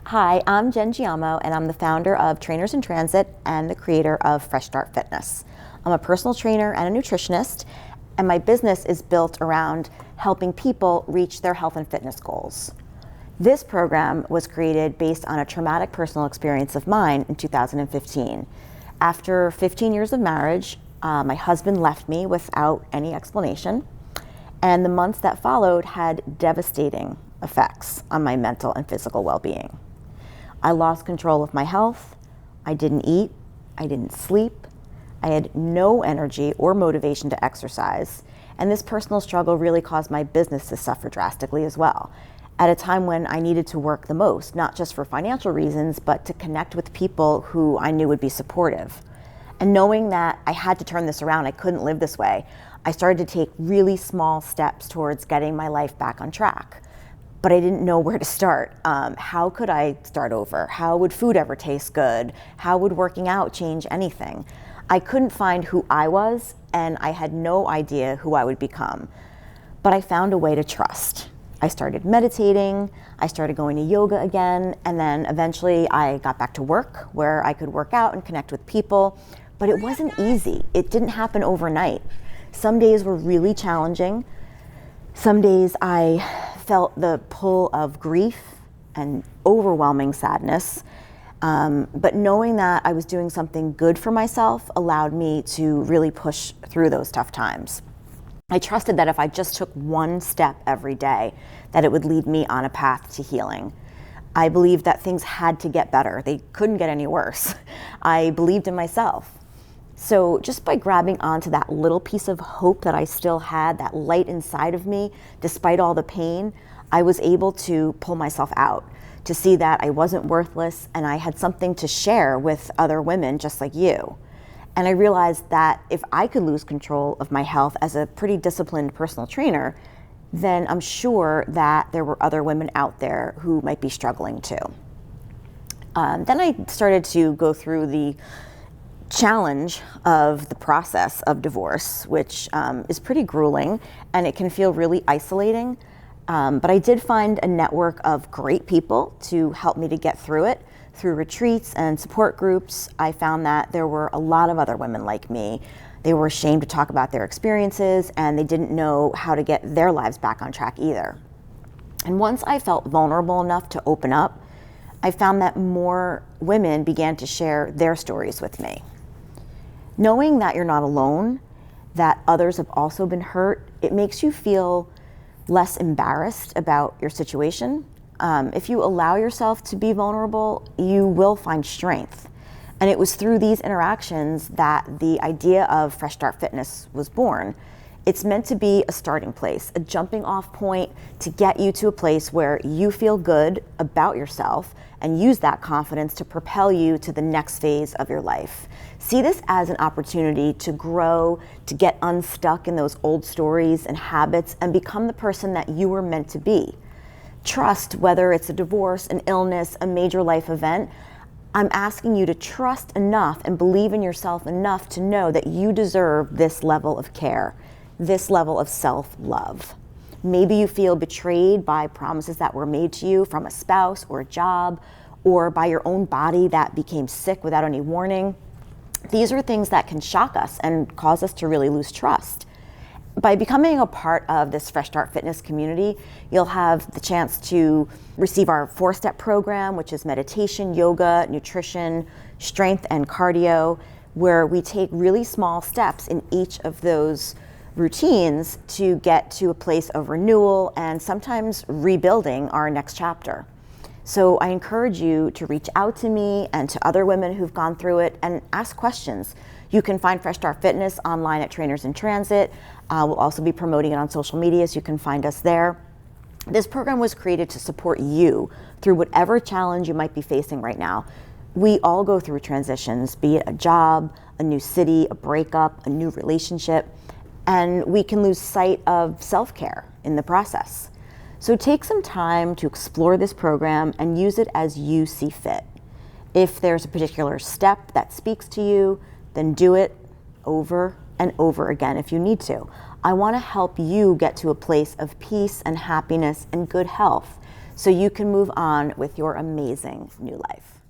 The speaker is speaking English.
Hi, I'm Jen Giamo, and I'm the founder of Trainers in Transit and the creator of Fresh Start Fitness. I'm a personal trainer and a nutritionist, and my business is built around helping people reach their health and fitness goals. This program was created based on a traumatic personal experience of mine in 2015. After 15 years of marriage, my husband left me without any explanation, and the months that followed had devastating effects on my mental and physical well-being. I lost control of my health. I didn't eat. I didn't sleep. I had no energy or motivation to exercise. And this personal struggle really caused my business to suffer drastically as well, at a time when I needed to work the most, not just for financial reasons, but to connect with people who I knew would be supportive. And knowing that I had to turn this around, I couldn't live this way, I started to take really small steps towards getting my life back on track. But I didn't know where to start. How could I start over? How would food ever taste good? How would working out change anything? I couldn't find who I was, and I had no idea who I would become. But I found a way to trust. I started meditating, I started going to yoga again, and then eventually I got back to work where I could work out and connect with people. But it wasn't easy. It didn't happen overnight. Some days were really challenging. Some days I felt the pull of grief and overwhelming sadness, but knowing that I was doing something good for myself allowed me to really push through those tough times. I trusted that if I just took one step every day, that it would lead me on a path to healing. I believed that things had to get better. They couldn't get any worse. I believed in myself. So just by grabbing onto that little piece of hope that I still had, that light inside of me, despite all the pain, I was able to pull myself out, to see that I wasn't worthless and I had something to share with other women just like you. And I realized that if I could lose control of my health as a pretty disciplined personal trainer, then I'm sure that there were other women out there who might be struggling too. Then I started to go through the challenge of the process of divorce, which is pretty grueling and it can feel really isolating. But I did find a network of great people to help me to get through it. Through retreats and support groups, I found that there were a lot of other women like me. They were ashamed to talk about their experiences and they didn't know how to get their lives back on track either. And once I felt vulnerable enough to open up, I found that more women began to share their stories with me. Knowing that you're not alone, that others have also been hurt, it makes you feel less embarrassed about your situation. If you allow yourself to be vulnerable, you will find strength. And it was through these interactions that the idea of Fresh Start Fitness was born. It's meant to be a starting place, a jumping off point to get you to a place where you feel good about yourself and use that confidence to propel you to the next phase of your life. See this as an opportunity to grow, to get unstuck in those old stories and habits and become the person that you were meant to be. Trust, whether it's a divorce, an illness, a major life event, I'm asking you to trust enough and believe in yourself enough to know that you deserve this level of care, this level of self-love. Maybe you feel betrayed by promises that were made to you from a spouse or a job, or by your own body that became sick without any warning. These are things that can shock us and cause us to really lose trust. By becoming a part of this Fresh Start Fitness community, you'll have the chance to receive our 4-step program, which is meditation, yoga, nutrition, strength, and cardio, where we take really small steps in each of those routines to get to a place of renewal and sometimes rebuilding our next chapter. So I encourage you to reach out to me and to other women who've gone through it and ask questions. You can find Fresh Start Fitness online at Trainers in Transit. We'll also be promoting it on social media, so you can find us there. This program was created to support you through whatever challenge you might be facing right now. We all go through transitions, be it a job, a new city, a breakup, a new relationship, and we can lose sight of self-care in the process. So take some time to explore this program and use it as you see fit. If there's a particular step that speaks to you, then do it over and over again if you need to. I want to help you get to a place of peace and happiness and good health so you can move on with your amazing new life.